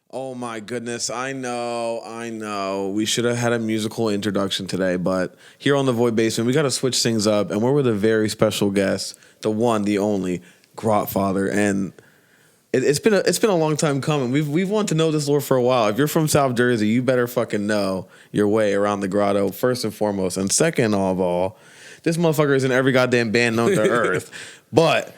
Oh my goodness, I know. We should have had a musical introduction today, but here on the Void Basement, we got to switch things up, and we're with a very special guest, the one, the only, Grott Father, and it's been a long time coming. We've wanted to know this lore for a while. If you're from South Jersey, you better fucking know your way around the grotto first and foremost, and second of all, this motherfucker is in every goddamn band known to earth, but.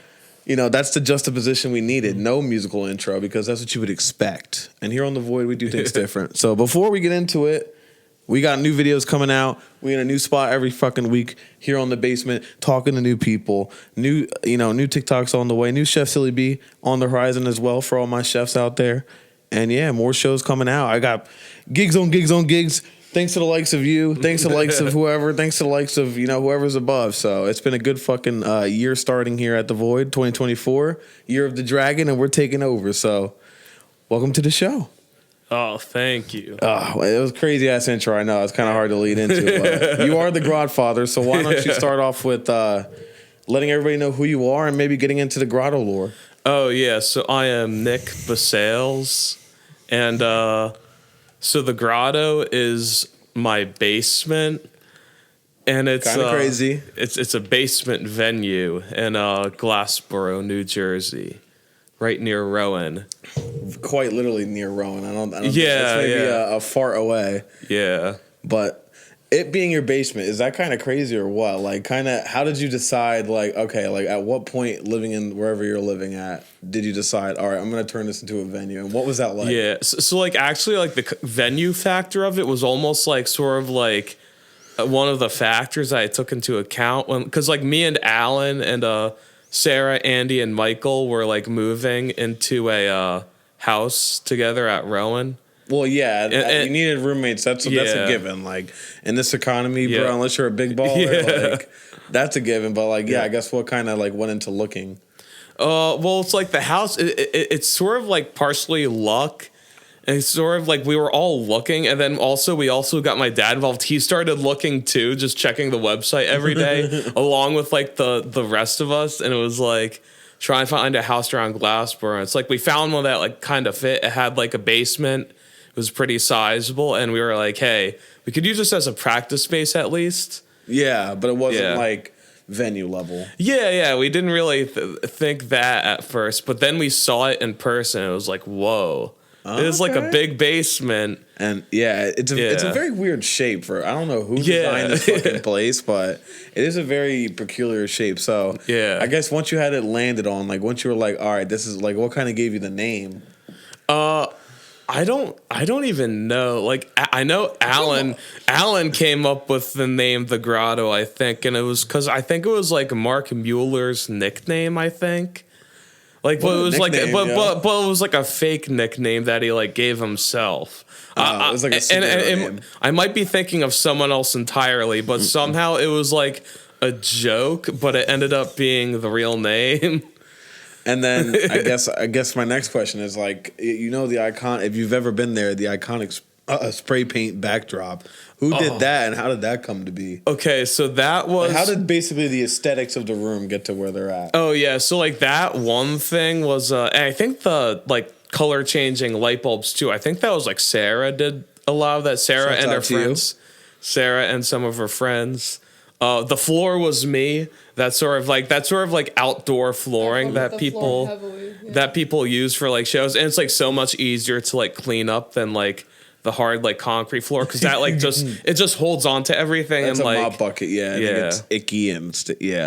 You know, that's the juxtaposition we needed. No musical intro, because that's what you would expect. And here on The Void, we do things different. So before we get into it, we got new videos coming out. We in a new spot every fucking week here on The Basement, talking to new people. New TikToks on the way. New Chef Silly B on the horizon as well for all my chefs out there. And yeah, more shows coming out. I got gigs on gigs on gigs. Thanks to the likes of you. Thanks to the likes of whoever. Thanks to the likes of, whoever's above. So it's been a good fucking year starting here at The Void, 2024, Year of the Dragon, and we're taking over. So welcome to the show. Oh, thank you. Oh, it was a crazy-ass intro. I know. It's kind of hard to lead into. But you are the Grott Father, so why don't you start off with letting everybody know who you are and maybe getting into the grotto lore. Oh, yeah. So I am Nick Basales, and... So the grotto is my basement, and it's kind of crazy. It's a basement venue in Glassboro, New Jersey, right near Rowan. Quite literally near Rowan. I don't. Yeah, it's maybe a far away. Yeah, but. It being your basement, is that kind of crazy or what? Like, how did you decide, at what point living in wherever you're living at, did you decide, all right, I'm going to turn this into a venue? And what was that like? Yeah. So actually, the venue factor of it was almost sort of one of the factors I took into account because me and Alan and Sarah, Andy, and Michael were moving into a house together at Rowan. Well, yeah, and you needed roommates. That's a given. In this economy, bro, unless you're a big baller, that's a given. But I guess what kind of went into looking? Well, it's the house. It's sort of partially luck, and it's sort of we were all looking, and then we also got my dad involved. He started looking too, just checking the website every day, along with the rest of us, and it was trying to find a house around Glassboro. It's we found one that kind of fit. It had a basement. It was pretty sizable, and we were hey, we could use this as a practice space at least. Yeah, but it wasn't venue level. Yeah, we didn't really think that at first, but then we saw it in person. It was whoa. Okay. It is a big basement. And it's a very weird shape for, I don't know who designed this fucking place, but it is a very peculiar shape. So I guess once you had it landed on, once you were all right, this is what kind of gave you the name? I don't even know. I know Alan came up with the name The Grotto, I think, and it was because I think it was Mark Mueller's nickname, I think. But it was but it was a fake nickname that he gave himself. It was a superhero name. I might be thinking of someone else entirely, but somehow it was a joke, but it ended up being the real name. And then I guess my next question is the icon. If you've ever been there, the iconic spray paint backdrop. Who did that, and how did that come to be? Okay, so that was how did basically the aesthetics of the room get to where they're at? Oh yeah, so that one thing was, and I think the color changing light bulbs too. I think that was Sarah did a lot of that. Sarah and her friends. Sarah and some of her friends. The floor was me. That's sort of outdoor flooring that people use for shows, and it's so much easier to clean up than the hard concrete floor because that it just holds on to everything. That's and a mop bucket, yeah. It gets icky and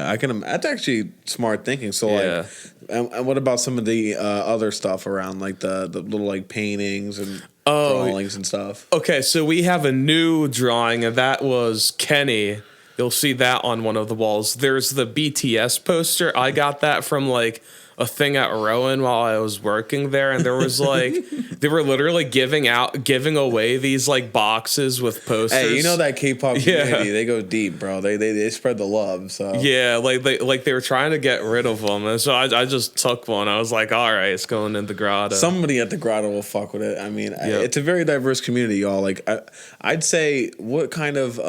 I can. That's actually smart thinking. So and what about some of the other stuff around the little paintings and drawings and stuff? Okay, so we have a new drawing, and that was Kenny. You'll see that on one of the walls. There's the BTS poster. I got that from a thing at Rowan while I was working there, and there was they were literally giving away these boxes with posters. Hey, you know that K-pop community, they go deep, bro. They spread the love. So yeah, they were trying to get rid of them, and so I just took one. I was all right, it's going in the grotto. Somebody at the grotto will fuck with it. I mean, it's a very diverse community, y'all. I'd say what kind of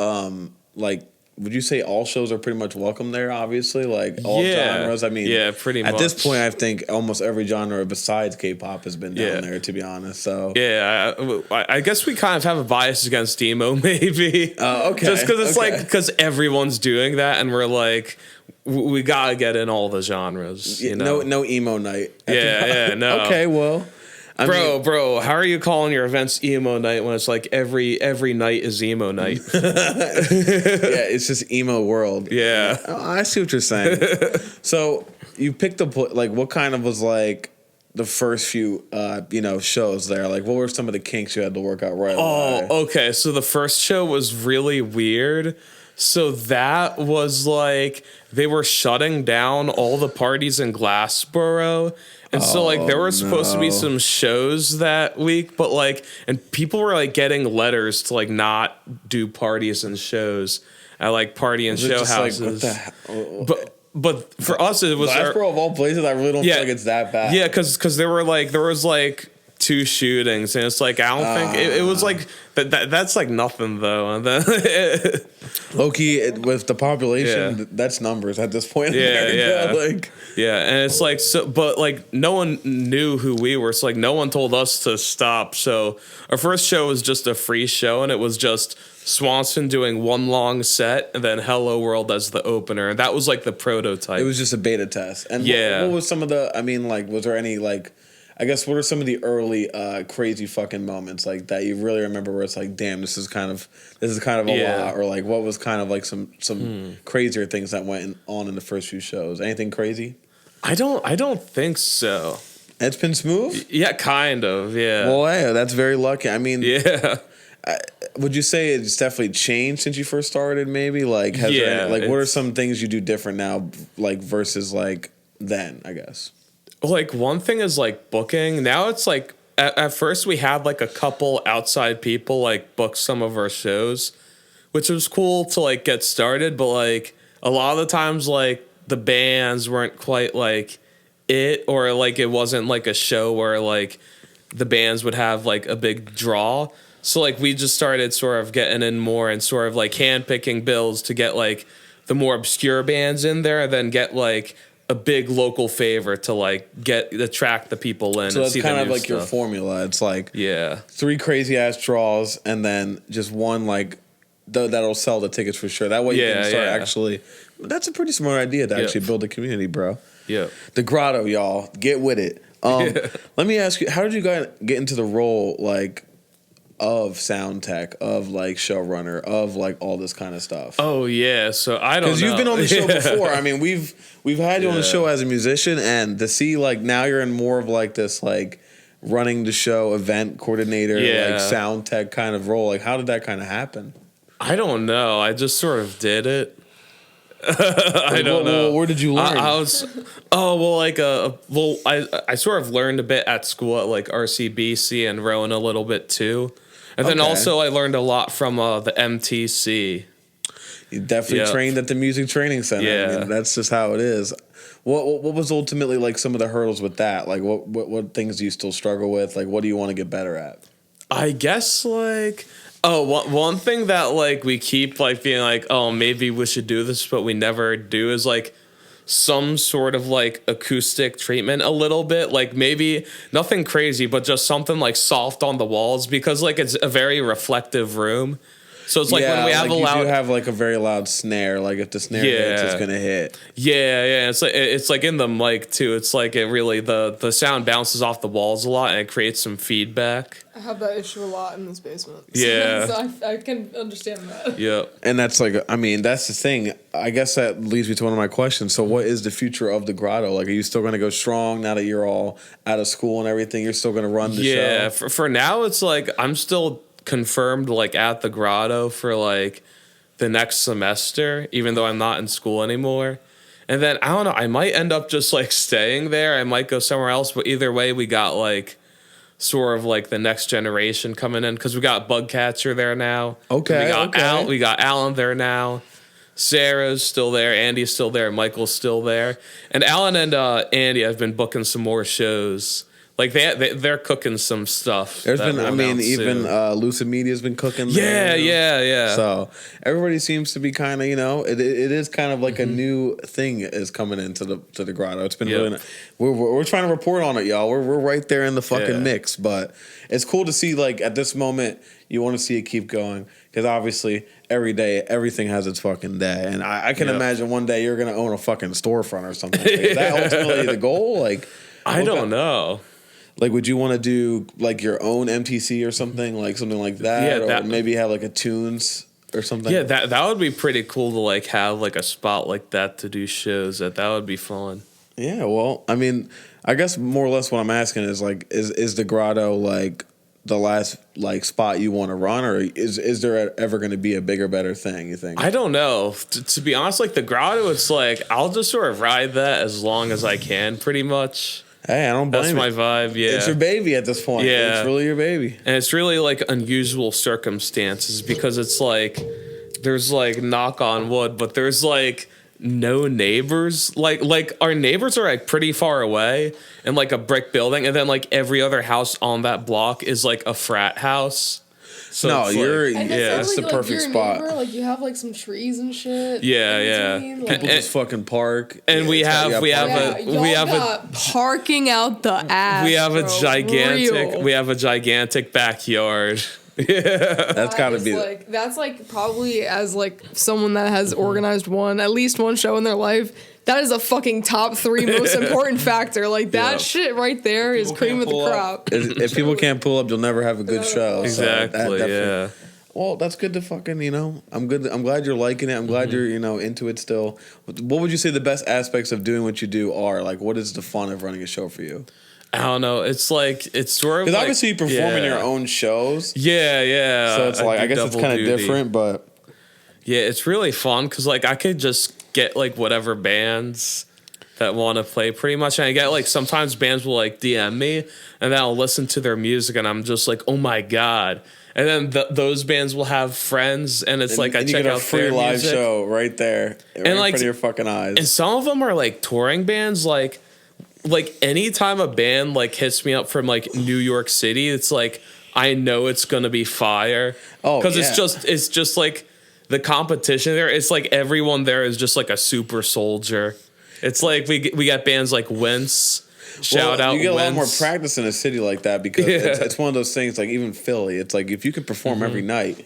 would you say all shows are pretty much welcome there? Obviously, like all genres. I mean, yeah, pretty much. At this point, I think almost every genre besides K-pop has been down there. To be honest, so yeah, I guess we kind of have a bias against emo, maybe. Okay, just because it's like because everyone's doing that, and we're like, we gotta get in all the genres. You know, no emo night. Yeah, no. Okay, well. Bro, how are you calling your events emo night when it's like every night is emo night? Yeah, it's just emo world. Yeah. I see what you're saying. So you picked like what kind of was like the first few shows there? Like what were some of the kinks you had to work out right away? Oh, okay. So the first show was really weird. So that was like they were shutting down all the parties in Glassboro. And so, like, there were supposed to be some shows that week, but, like, and people were, like, getting letters to, like, not do parties and shows at, like, party and show houses. Like, what the hell? But for us, it was... Glassboro of all places, I really don't feel like it's that bad. Yeah, because there was, like, 2 shootings, and it's like, I don't think... It was, like... That's, like, nothing, though. And then... Low-key, with the population, that's numbers at this point in America. Yeah, and it's like, so, but like, no one knew who we were, so like, no one told us to stop. So our first show was just a free show, and it was just Swanson doing one long set, and then Hello World as the opener. And that was like the prototype. It was just a beta test. And what was some of the, I mean, like, was there any, like, I guess, what are some of the early crazy fucking moments like that you really remember where it's like, damn, this is kind of a lot, or like what was kind of like some crazier things that went on in the first few shows? Anything crazy? I don't think so. It's been smooth? Yeah, kind of. Yeah. Well, hey, that's very lucky. I mean, yeah. Would you say it's definitely changed since you first started? Maybe like what are some things you do different now, like versus like then? I guess. Like one thing is like booking. Now it's like at first we had like a couple outside people like book some of our shows, which was cool to like get started. But like a lot of the times like the bands weren't quite like it, or like it wasn't like a show where like the bands would have like a big draw. So like we just started sort of getting in more and sort of like handpicking bills to get like the more obscure bands in there, and then get like a big local favorite to like attract the people in. So and that's see kind of like stuff. your formula. It's like 3 crazy ass draws and then just one like that'll sell the tickets for sure. That way you can start actually. That's a pretty smart idea to actually build a community, bro. Yeah. The Grotto, y'all, get with it. Let me ask you, how did you guys get into the role like of sound tech, of like showrunner, of like all this kind of stuff? Oh yeah, so I don't know. Because you've been on the show before. I mean, we've had you on the show as a musician, and to see like now you're in more of like this like running the show, event coordinator, like sound tech kind of role. Like, how did that kind of happen? I don't know. I just sort of did it. I don't know. Where did you learn? I sort of learned a bit at school at like RCBC and Rowan a little bit too. And then also I learned a lot from the MTC. You definitely trained at the Music Training Center. Yeah. I mean, that's just how it is. What was ultimately like some of the hurdles with that? Like what things do you still struggle with? Like what do you want to get better at? I guess like one thing that like we keep like being like, oh, maybe we should do this, but we never do, is like some sort of like acoustic treatment a little bit, like maybe nothing crazy, but just something like soft on the walls, because like it's a very reflective room. So it's like when we have you do have like a very loud snare, like if the snare hits, it's gonna hit. Yeah. It's like in the mic too. It's like it really the sound bounces off the walls a lot and it creates some feedback. I have that issue a lot in this basement. Yeah. So I can understand that. Yeah. And that's like, I mean, that's the thing. I guess that leads me to one of my questions. So what is the future of the Grotto? Like, are you still going to go strong now that you're all out of school and everything? You're still going to run the show? Yeah. For now, it's like I'm still confirmed like at the Grotto for like the next semester, even though I'm not in school anymore. And then I don't know, I might end up just like staying there. I might go somewhere else, but either way we got like sort of like the next generation coming in, because we got Bugcatcher there now. Okay. We got Alan there now. Sarah's still there, Andy's still there, Michael's still there. And Alan and Andy have been booking some more shows Like they're cooking some stuff. There's that been, will I mean, announce even soon. Lucid Media's been cooking. Yeah, there, yeah. So everybody seems to be kind of, it is kind of like a new thing is coming into the grotto. It's been really, we're trying to report on it, y'all. We're right there in the fucking mix, but it's cool to see, like, at this moment, you want to see it keep going because obviously every day everything has its fucking day, and I can imagine one day you're gonna own a fucking storefront or something. Like, is that ultimately the goal? Like, I don't know. Like, would you want to do like your own MTC or something like that, or maybe have like a Tunes or something? Yeah, that would be pretty cool to like have like a spot like that to do shows. That would be fun. Yeah, well, I mean, I guess more or less what I'm asking is like, is the grotto like the last like spot you want to run, or is there ever going to be a bigger, better thing? You think? I don't know. To be honest, like the grotto, it's like I'll just sort of ride that as long as I can, pretty much. Hey, I don't blame That's my vibe, yeah. It's your baby at this point. Yeah. It's really your baby. And it's really like unusual circumstances because it's like there's like knock on wood, but there's like no neighbors. Like our neighbors are like pretty far away in like a brick building, and then like every other house on that block is like a frat house. So no, you're And that's the perfect your spot. Neighbor, like you have like some trees and shit. Yeah. Like, People just fucking park, and we have parking out the ass. we have a Real. gigantic backyard. Yeah, that's got to be like that's like probably as like someone that has organized at least one show in their life. That is a fucking top 3 most important factor. Like that shit right there is cream of the crop. If people can't pull up, you'll never have a good show. Exactly. So yeah. Well, that's good to fucking, I'm good. I'm glad you're liking it. I'm glad you're, into it still. What would you say the best aspects of doing what you do are? Like, what is the fun of running a show for you? I don't know. It's like, it's sort of because like, obviously you perform in your own shows. Yeah. So it's like, I guess it's kind of different, but yeah, it's really fun because like I could just get like whatever bands that want to play pretty much, and I get like sometimes bands will like DM me, and then I'll listen to their music, and I'm just like, oh my god. And then those bands will have friends, and it's like I check out free their live music. show right there, right in front of your fucking eyes. And some of them are like touring bands, like anytime a band like hits me up from like New York City, it's like I know it's gonna be fire. Oh, because it's just like the competition there. It's like everyone there is just like a super soldier. It's like we got bands like Wince. Shout out! You get a lot more Wince. practice in a city like that because it's one of those things. Like even Philly, it's like if you can perform every night,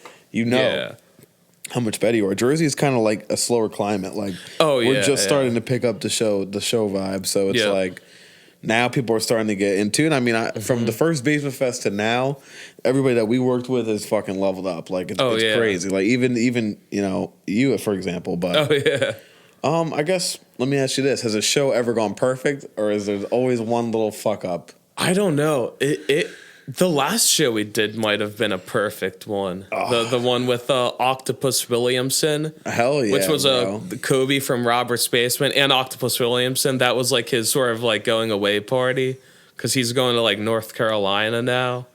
how much better you are. Jersey is kind of like a slower climate. Like we're just starting to pick up the show vibe. So it's like now people are starting to get into it. I mean, from the first Basement Fest to now, everybody that we worked with has fucking leveled up. Like it's crazy. Like even you for example. But I guess let me ask you this: has a show ever gone perfect, or is there always one little fuck up? I don't know. The last show we did might have been a perfect one. The one with Octopus Williamson. Hell yeah. Which was Kobe from Robert's Basement and Octopus Williamson. That was like his sort of like going away party because he's going to like North Carolina now.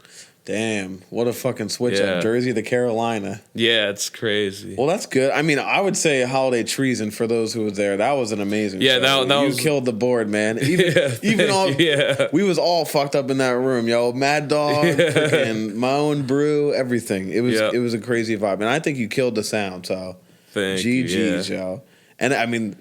Damn, what a fucking switch up. Jersey to Carolina. Yeah, it's crazy. Well, that's good. I mean, I would say Holiday Treason for those who were there. That was an amazing show. That was... You killed the board, man. We was all fucked up in that room, yo. Mad Dog, freaking my own brew, everything. It was a crazy vibe. And I think you killed the sound, so GG's, yo. And I mean...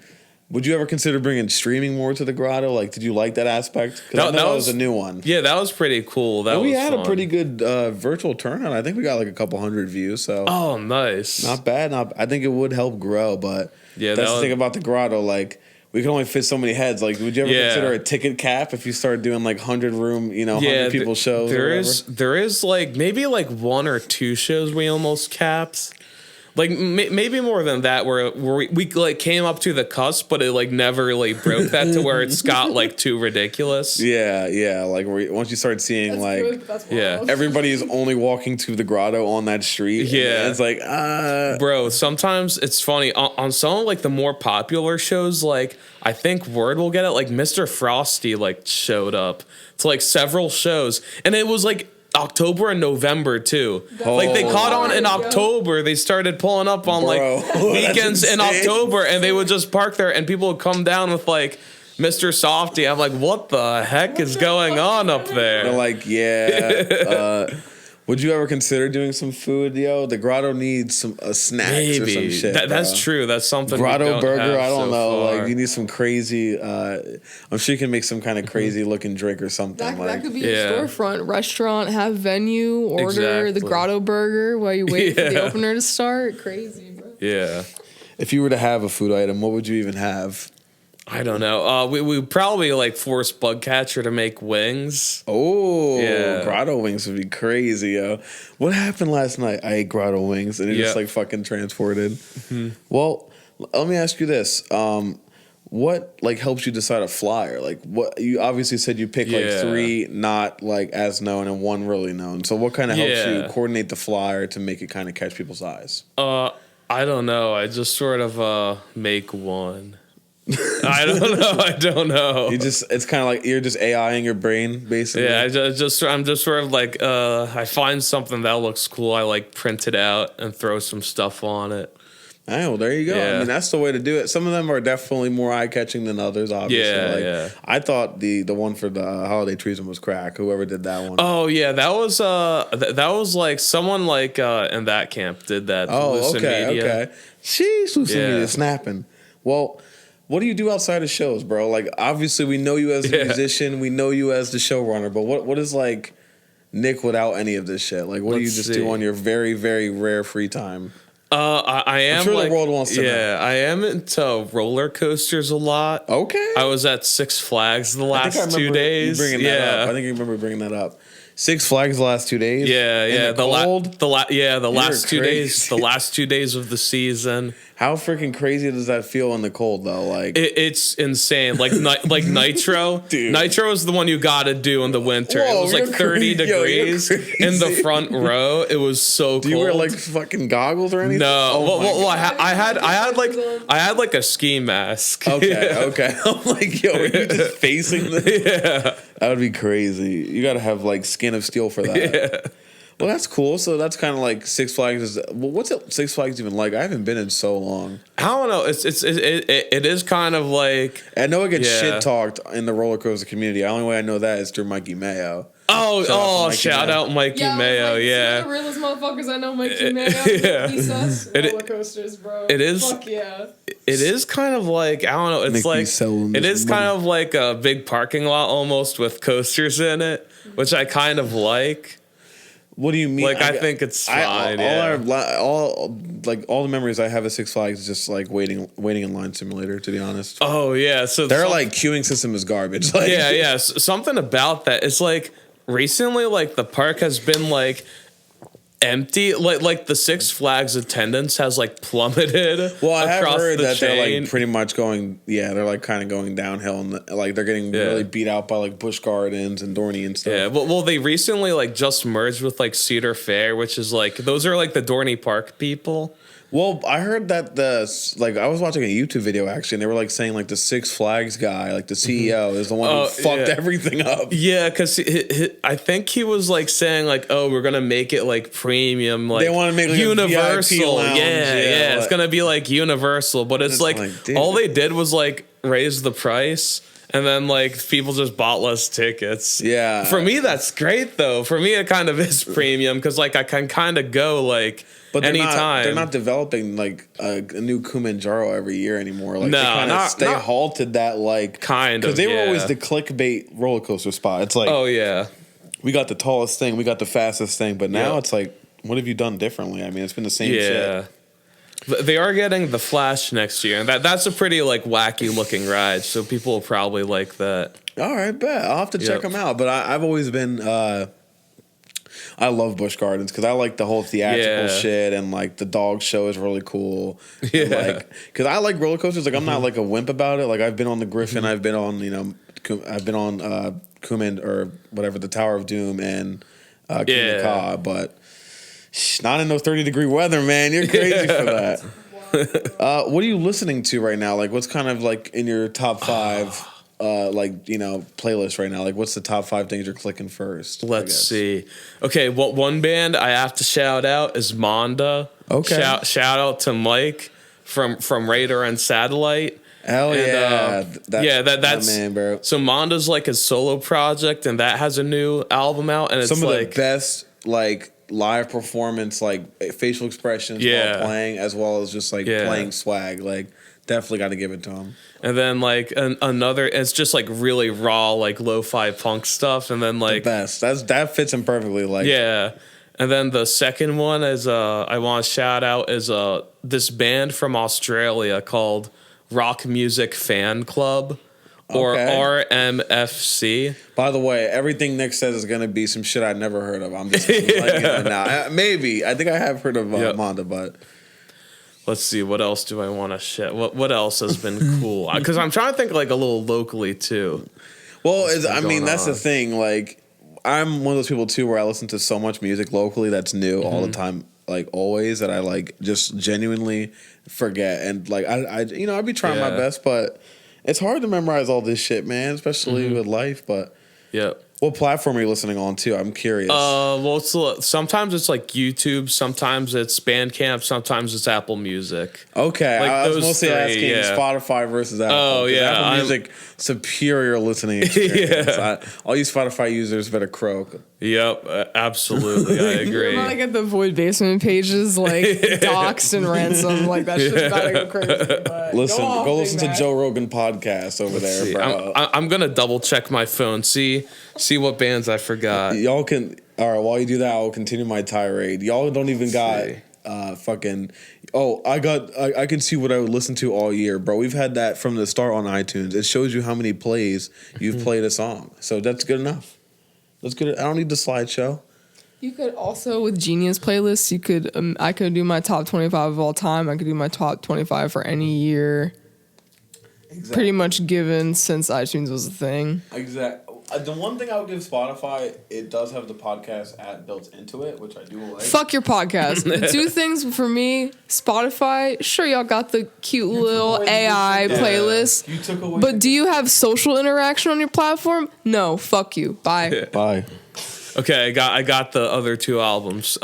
would you ever consider bringing streaming more to the grotto? Like, did you like that aspect? Because that was a new one. Yeah, that was pretty cool. We had a pretty good virtual turnout. I think we got like a couple hundred views. So nice. Not bad. I think it would help grow, but that's the thing about the grotto. Like, we can only fit so many heads. Like, would you ever consider a ticket cap if you started doing like 100 room, 100 people shows? There is like maybe like 1 or 2 shows we almost capped. Like maybe more than that, where we like came up to the cusp, but it like never really broke that to where it's got like too ridiculous. Yeah. Like once you start seeing everybody is only walking to the grotto on that street. Yeah, it's like bro. Sometimes it's funny on some of like the more popular shows. Like I think Word will get it. Like Mr. Frosty like showed up to like several shows, and it was like October and November too. Like they caught on in October. They started pulling up on like weekends in October, and they would just park there, and people would come down with like Mr. Softy. I'm like, what the heck is going on up there? They're like, yeah. Would you ever consider doing some food, yo? The grotto needs some snacks or some shit. That's true. That's something. Grotto burger. I don't know. Far. Like you need some crazy. I'm sure you can make some kind of crazy looking drink or something. That could be a storefront, restaurant, have venue, order the grotto burger while you wait for the opener to start. Crazy, bro. Yeah. If you were to have a food item, what would you even have? I don't know. We probably like force Bugcatcher to make wings. Oh, yeah. Grotto wings would be crazy, yo. What happened last night? I ate grotto wings and it just like fucking transported. Mm-hmm. Well, let me ask you this. What like helps you decide a flyer? Like what you obviously said you pick like 3 not like as known and 1 really known. So what kind of helps you coordinate the flyer to make it kind of catch people's eyes? I don't know. I just sort of make one. I don't know. It's kind of like you're just AI in your brain, basically. Yeah, I'm just sort of like I find something that looks cool, I like print it out and throw some stuff on it. Oh, well, there you go. Yeah. I mean, that's the way to do it. Some of them are definitely more eye catching than others. Obviously, I thought the one for the holiday treason was crack. Whoever did that one. Oh yeah, that was like someone like in that camp did that. Oh, okay. Sheesh, Lucid Media snapping. Well. What do you do outside of shows, bro? Like, obviously, we know you as a musician. We know you as the showrunner. But what is, like, Nick without any of this shit? Like, what do you just do on your very, very rare free time? I am. I'm sure like, the world wants to know. Yeah, I am into roller coasters a lot. Okay. I was at Six Flags the last 2 days. I think you remember bringing that up. Six Flags the last 2 days. Yeah. The last 2 days. The last 2 days of the season. How freaking crazy does that feel in the cold though? Like it's insane. Like like Nitro. Dude. Nitro is the one you got to do in the winter. Whoa, it was like 30 degrees in the front row. It was so cold. Do you wear like fucking goggles or anything? No. Well, I had like a ski mask. Okay. I'm like, yo, are you just facing this? Yeah. That would be crazy. You got to have like skin of steel for that. Yeah. Well, that's cool. So that's kind of like Six Flags. What's Six Flags even like? I haven't been in so long. I don't know. It is kind of like. I know it gets shit talked in the roller coaster community. The only way I know that is through Mikey Mayo. Shout out Mikey Mayo. The realest motherfuckers I know, Mikey Mayo. Yeah. He's us. Roller coasters, bro. It is. Fuck yeah. It is kind of like, I don't know. It's like it is kind of like a big parking lot almost with coasters in it, which I kind of like. What do you mean? Like I think it's fine. All the memories I have of Six Flags is just like waiting in line simulator. To be honest. Oh yeah, so their like queuing system is garbage. Like, yeah. Something about that. It's like recently, like the park has been like empty. Like the Six Flags attendance has like plummeted. Well, I have heard that chain. They're like pretty much going. Yeah, they're like kind of going downhill, and like they're getting really beat out by like Busch Gardens and Dorney and stuff. Yeah, well, they recently like just merged with like Cedar Fair, which is like those are like the Dorney Park people. Well, I heard that I was watching a YouTube video actually, and they were like saying like the Six Flags guy, like the CEO, is the one who fucked everything up. Yeah, because I think he was like saying like, oh, we're gonna make it like premium, like they want to make like Universal. A VIP lounge. Yeah, it's gonna be like Universal, but it's like all they did was like raise the price. And then, like, people just bought less tickets. Yeah. For me, that's great, though. For me, it kind of is premium because, like, I can kind of go, like, anytime. They're not developing, like, a new Kilimanjaro every year anymore. Like, no, they halted that, like... Kind of, because they were always the clickbait roller coaster spot. It's like... Oh, yeah. We got the tallest thing. We got the fastest thing. But now it's like, what have you done differently? I mean, it's been the same shit. They are getting the Flash next year, and that's a pretty like wacky looking ride. So people will probably like that. All right, bet I'll have to check them out. But I've always been, I love Busch Gardens because I like the whole theatrical shit, and like the dog show is really cool. Yeah, like because I like roller coasters. Like I'm not like a wimp about it. Like I've been on the Griffin, I've been on I've been on Kuman or whatever, the Tower of Doom and King of Ka, but. Not in no 30-degree weather, man. You're crazy for that. What are you listening to right now? Like, what's kind of like in your top 5, playlist right now? Like, what's the top 5 things you're clicking first? Let's see. Okay, one band I have to shout out is Monda. Okay. Shout out to Mike from Radar and Satellite. Hell yeah. That's man, bro. So Monda's like his solo project, and that has a new album out, and it's some of like the best like live performance, like facial expressions while playing, as well as just like playing swag. Like definitely got to give it to him. And then like another, it's just like really raw, like lo-fi punk stuff, and then like the best. That fits him perfectly. Like And then the second one is I want to shout out is this band from Australia called Rock Music Fan Club, or RMFC. By the way, everything Nick says is going to be some shit I'd never heard of. I'm just letting you know now. Maybe. I think I have heard of Monda, but... Let's see, what else do I want to share? What else has been cool? Because I'm trying to think like a little locally, too. Well, that's the thing. Like, I'm one of those people, too, where I listen to so much music locally that's new all the time, like, always, that I, like, just genuinely forget. And, like, I'd be trying my best, but it's hard to memorize all this shit, man, especially with life, but... Yeah. What platform are you listening on to? I'm curious. Well, sometimes it's like YouTube, sometimes it's Bandcamp, sometimes it's Apple Music. Okay, like I was mostly asking Spotify versus Apple. Oh yeah, Apple Music superior listening experience. All you Spotify users better croak. Yep, absolutely, I agree. I get the Void Basement pages like doxed and ransom, like that shit's about to go crazy. But go listen to Joe Rogan podcast over there, bro. I'm gonna double check my phone, see what bands I forgot. Y'all can while you do that, I'll continue my tirade. Y'all don't even got fucking. Oh, I can see what I would listen to all year, bro. We've had that from the start on iTunes. It shows you how many plays you've played a song, so that's good enough. That's good. I don't need the slideshow. You could also, with Genius playlists, I could do my top 25 of all time. I could do my top 25 for any year. Exactly. Pretty much given since iTunes was a thing. Exactly. The one thing I would give Spotify, it does have the podcast app built into it, which I do like. Fuck your podcast. The two things for me, Spotify, sure y'all got the cute little AI playlist. You took away but do you have social interaction on your platform? No, fuck you. Bye. Bye. Okay, I got the other two albums.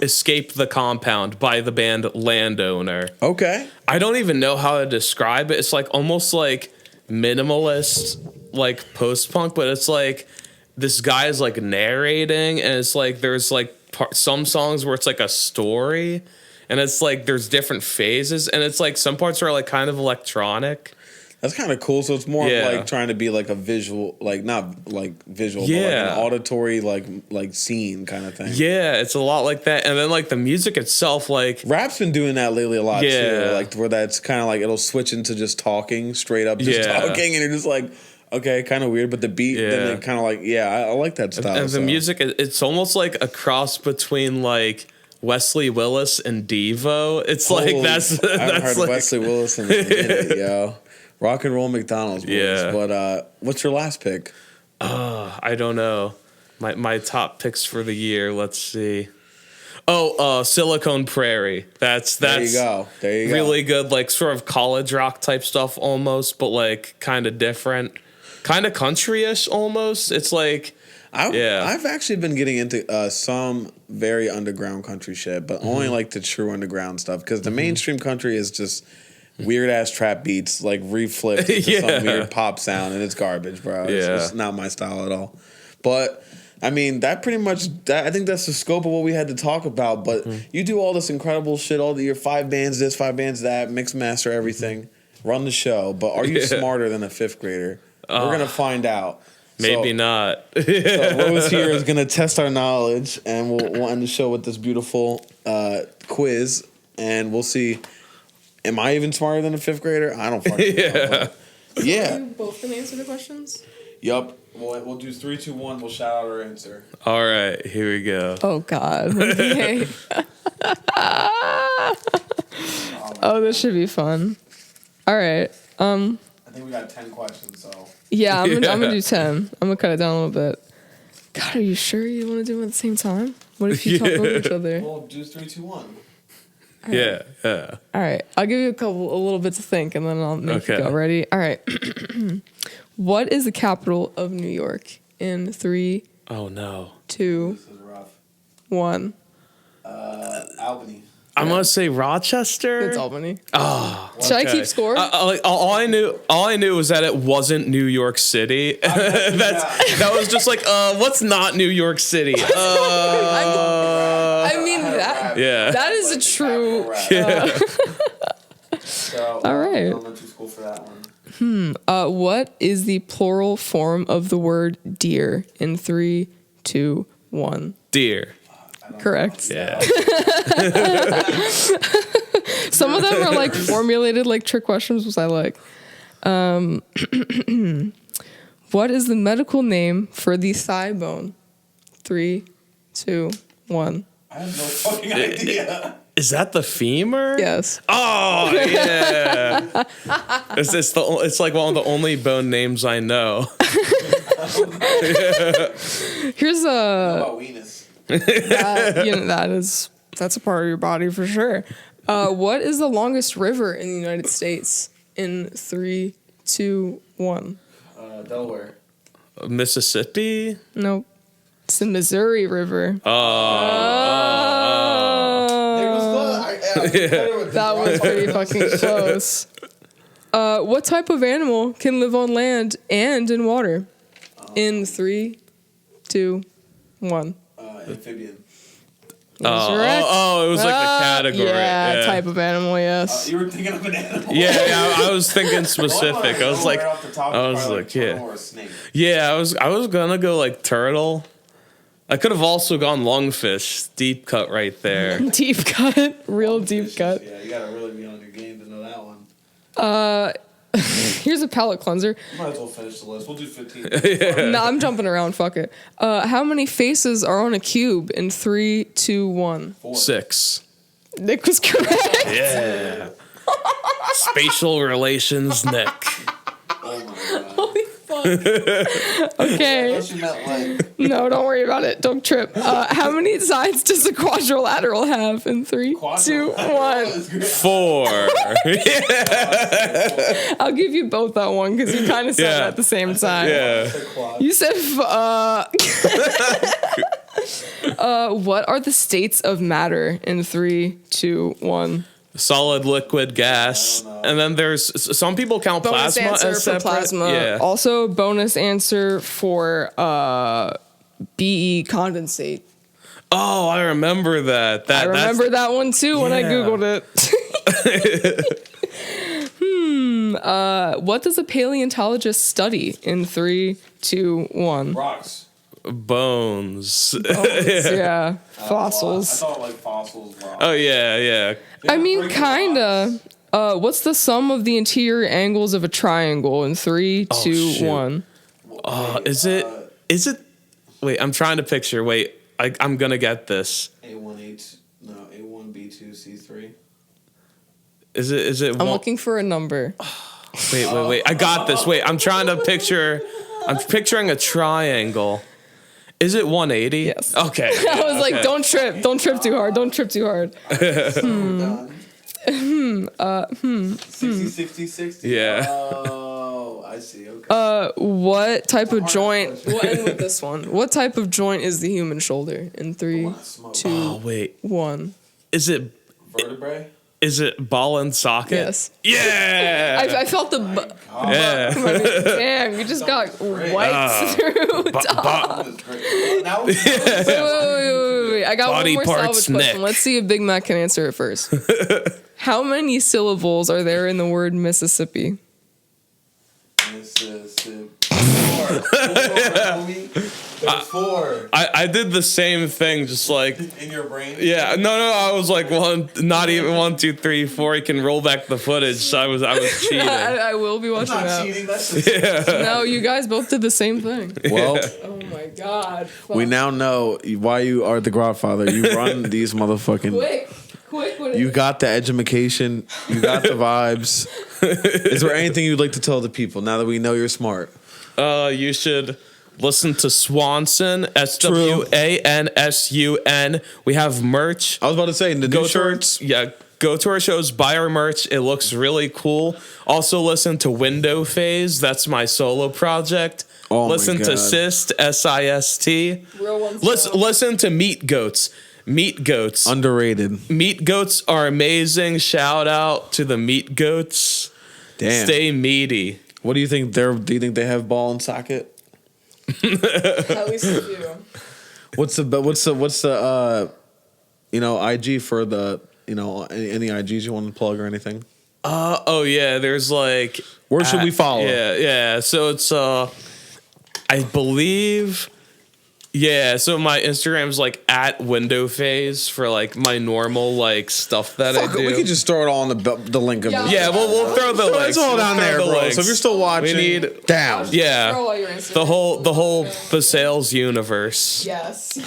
Escape the Compound by the band Landowner. Okay. I don't even know how to describe it. It's like almost like minimalist, like post-punk, but it's like this guy is like narrating, and it's like there's like some songs where it's like a story, and it's like there's different phases, and it's like some parts are like kind of electronic. That's kind of cool. So it's more of like trying to be like a visual, like not like visual, but like an auditory, like scene kind of thing. Yeah, it's a lot like that. And then like the music itself, like rap's been doing that lately a lot too. Like where that's kind of like it'll switch into just talking, straight up just talking, and you're just like, okay, kind of weird. But the beat, then it kind of like, I like that style. And the music, it's almost like a cross between like Wesley Willis and Devo. It's like I haven't heard like, Wesley Willis in a minute, yo. Rock and roll McDonald's boys. But what's your last pick? I don't know. My top picks for the year. Let's see. Silicon Prairie. That's there you go. Really good, like sort of college rock type stuff almost, but like kind of different, kind of country-ish almost. It's like I've actually been getting into some very underground country shit, but only like the true underground stuff, because the mainstream country is just weird ass trap beats, like reflipped into some weird pop sound, and it's garbage, bro. It's not my style at all. But I mean, I think that's the scope of what we had to talk about. But you do all this incredible shit, all your 5 bands this, 5 bands that, mix master everything, run the show. But are you smarter than a 5th grader? We're gonna find out. Maybe not. So Rose here is gonna test our knowledge, and we'll end the show with this beautiful quiz, and we'll see. Am I even smarter than a 5th grader? I don't fucking know. Yeah. Are you both gonna answer the questions? Yup. We'll do 3, 2, 1. We'll shout out our answer. All right, here we go. Oh God. Okay. This should be fun. All right. I think we got 10 questions, so. Yeah, I'm gonna do 10. I'm gonna cut it down a little bit. God, are you sure you want to do them at the same time? What if you talk over each other? Well, do 3, 2, 1. Yeah. All right. I'll give you a little bit to think, and then I'll make you go. Ready? All right. What is the capital of New York? In 3. Oh no. 2. This is rough. 1. Albany. I'm gonna say Rochester. It's Albany. Oh, Should I keep score? all I knew was that it wasn't New York City. That was just like, what's not New York City? I mean that. Yeah. That is a true. So, All right. elementary school for that one. What is the plural form of the word deer in 3, 2, 1? Deer. Correct. Yeah. Some of them are like formulated like trick questions, which I like. What is the medical name for the thigh bone? 3, 2, 1. I have no fucking idea. Is that the femur? Yes. Oh yeah. It's like one of the only bone names I know. Here's a. About Venus. That's a part of your body for sure. What is the longest river in the United States? In 3, 2, 1. Delaware. Mississippi? Nope. It's the Missouri River. That was pretty fucking close. What type of animal can live on land and in water? In 3, 2, 1. Amphibian. It was like the category. Yeah, type of animal, yes. You were thinking of an animal. Yeah, I was thinking specific. I was like, yeah, I was gonna go like turtle. I could have also gone lungfish, deep cut right there. Deep cut, real deep cut. Yeah, you gotta really be on your game to know that one. Here's a palate cleanser. Might as well finish the list. We'll do 15. No, I'm jumping around. Fuck it. How many faces are on a cube in 3, 2, 1? 6. Nick was correct. Yeah. Spatial relations, Nick. Oh my god. Holy fuck. Okay. No, don't worry about it. Don't trip. How many sides does a quadrilateral have in 3, 2, 1? 4. I'll give you both that one because you kind of said it at the same time. Yeah. You said, what are the states of matter in 3, 2, 1? Solid, liquid, gas, and then there's some people count Bonus plasma answer as for separate. plasma. Yeah. Also, bonus answer for BE condensate. Oh, I remember that. I remember that one too when I googled it. What does a paleontologist study in 3, 2, 1? Rocks. Bones. Yeah, fossils. I thought like fossils. Rocks. Oh yeah. I mean, kinda. What's the sum of the interior angles of a triangle in 3, 2, 1? Is it? Wait, I'm trying to picture. Wait, I'm gonna get this. A1B2C3. Is it? I'm looking for a number. Wait. I got this. Wait, I'm trying to picture. I'm picturing a triangle. Is it 180? Yes. Okay. I was like, don't trip too hard. 60. Yeah. Oh, I see. Okay. What type of joint? We'll end with this one. What type of joint is the human shoulder in 3, 2, Oh wait. 1? Is it Vertebrae. Is it ball and socket? Yes. Yeah. I felt the. Yeah. Damn, you just got wiped through. Wait. I got Body one more parts, salvage question. Nick. Let's see if Big Mac can answer it first. How many syllables are there in the word Mississippi? Mississippi. 4. I did the same thing, just like In your brain? yeah. No. I was like not even 1, 2, 3, 4. You can roll back the footage. So I was cheating. I will be watching Not that. cheating. That's just No, you guys both did the same thing. well. Oh my god. We now know why you are the Godfather. You run these motherfucking. Quick. You got the education. You got the vibes. Is there anything you'd like to tell the people now that we know you're smart? You should listen to Swanson, SWANSUN. We have merch. I was about to say the new shirts. Go to our shows, buy our merch. It looks really cool. Also listen to Window Phase. That's my solo project. Oh my listen to God. Sist, SIST. Real ones. Listen to Meat Goats. Meat goats. Underrated. Meat goats are amazing. Shout out to the meat goats. Damn. Stay meaty. What do you think? Do you think they have ball and socket? At least a few. What's the IG for the any IGs you want to plug or anything? Oh yeah, there's like Where should we follow? Yeah. So it's I believe. Yeah, so my Instagram's like at window phase for like my normal like stuff that I do. We can just throw it all on the link of this. Yeah, we'll throw the links. It's all down there, bro. Links. So if you're still watching, we need down. Yeah, Throw all your Instagram. the whole Basales universe. Yes.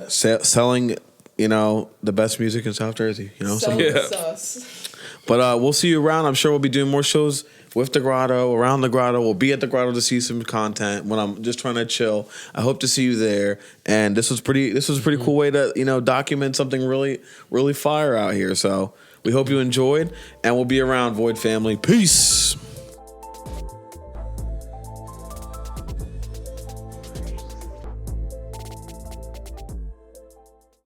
Selling, the best music in South Jersey. Sus. But we'll see you around. I'm sure we'll be doing more shows with the grotto, around the grotto. We'll be at the grotto to see some content when I'm just trying to chill. I hope to see you there. And this was a pretty cool way to, document something really, really fire out here. So we hope you enjoyed, and we'll be around, Void family. Peace.